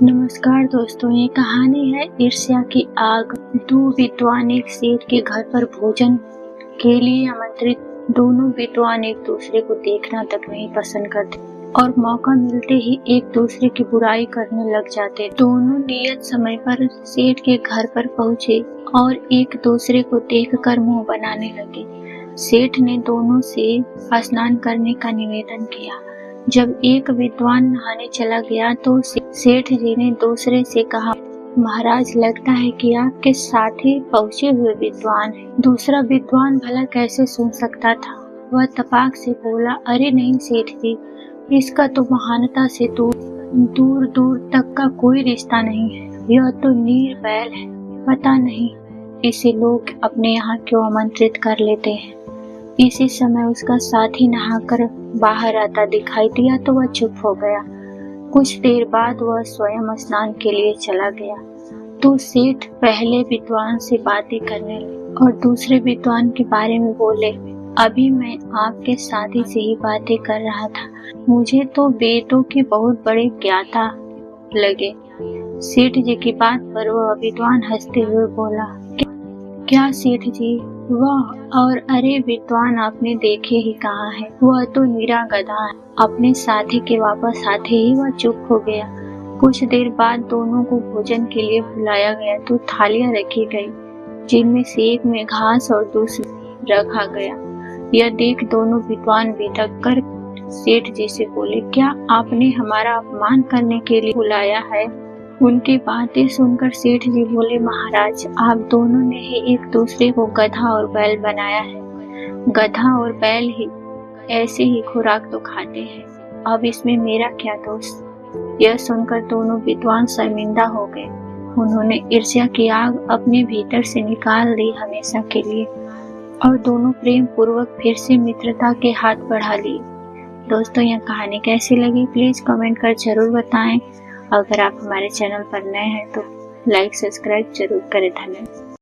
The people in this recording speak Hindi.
नमस्कार दोस्तों, ये कहानी है ईर्ष्या की आग। दो विद्वान एक सेठ के घर पर भोजन के लिए आमंत्रित। दोनों विद्वान एक दूसरे को देखना तक नहीं पसंद करते और मौका मिलते ही एक दूसरे की बुराई करने लग जाते। दोनों नियत समय पर सेठ के घर पर पहुंचे और एक दूसरे को देखकर मुंह बनाने लगे। सेठ ने दोनों से स्नान करने का निवेदन किया। जब एक विद्वान नहाने चला गया तो सेठ जी ने दूसरे से कहा, महाराज, लगता है कि आपके साथ ही पहुंचे हुए विद्वान हैं। दूसरा विद्वान भला कैसे सुन सकता था। वह तपाक से बोला, अरे नहीं सेठ जी, इसका तो महानता से दूर दूर तक का कोई रिश्ता नहीं है। यह तो नीर बैल है। पता नहीं इसे लोग अपने यहाँ क्यों आमंत्रित कर लेते हैं। इसी समय उसका साथी नहाकर बाहर आता दिखाई दिया तो वह चुप हो गया। कुछ देर बाद वह स्वयं स्नान के लिए चला गया तो सेठ पहले विद्वान से बातें करने लगे और दूसरे विद्वान के बारे में बोले, अभी मैं आपके साथी से ही बातें कर रहा था। मुझे तो वेदों के बहुत बड़े ज्ञाता लगे। सेठ जी की बात पर वह विद्वान हंसते हुए बोला, क्या सेठ जी, वाह, और अरे विद्वान, आपने देखे ही कहाँ है, वह तो नीरा गधा है। अपने साथी के वापस आते ही वह चुप हो गया। कुछ देर बाद दोनों को भोजन के लिए बुलाया गया तो थालियां रखी गई, जिनमें से एक में घास और दूसरी रखा गया। यह देख दोनों विद्वान बिदक कर सेठ जी से बोले, क्या आपने हमारा अपमान करने के लिए बुलाया है। उनकी बातें सुनकर सेठ जी बोले, महाराज, आप दोनों ने ही एक दूसरे को गधा और बैल बनाया है। गधा और बैल ही ऐसे ही खुराक तो खाते हैं, अब इसमें मेरा क्या दोष। यह सुनकर दोनों विद्वान शर्मिंदा हो गए। उन्होंने ईर्ष्या की आग अपने भीतर से निकाल दी हमेशा के लिए और दोनों प्रेम पूर्वक फिर से मित्रता के हाथ बढ़ा लिए। दोस्तों, यह कहानी कैसी लगी प्लीज कमेंट कर जरूर बताएं। अगर आप हमारे चैनल पर नए हैं तो लाइक सब्सक्राइब जरूर करें। धन्यवाद।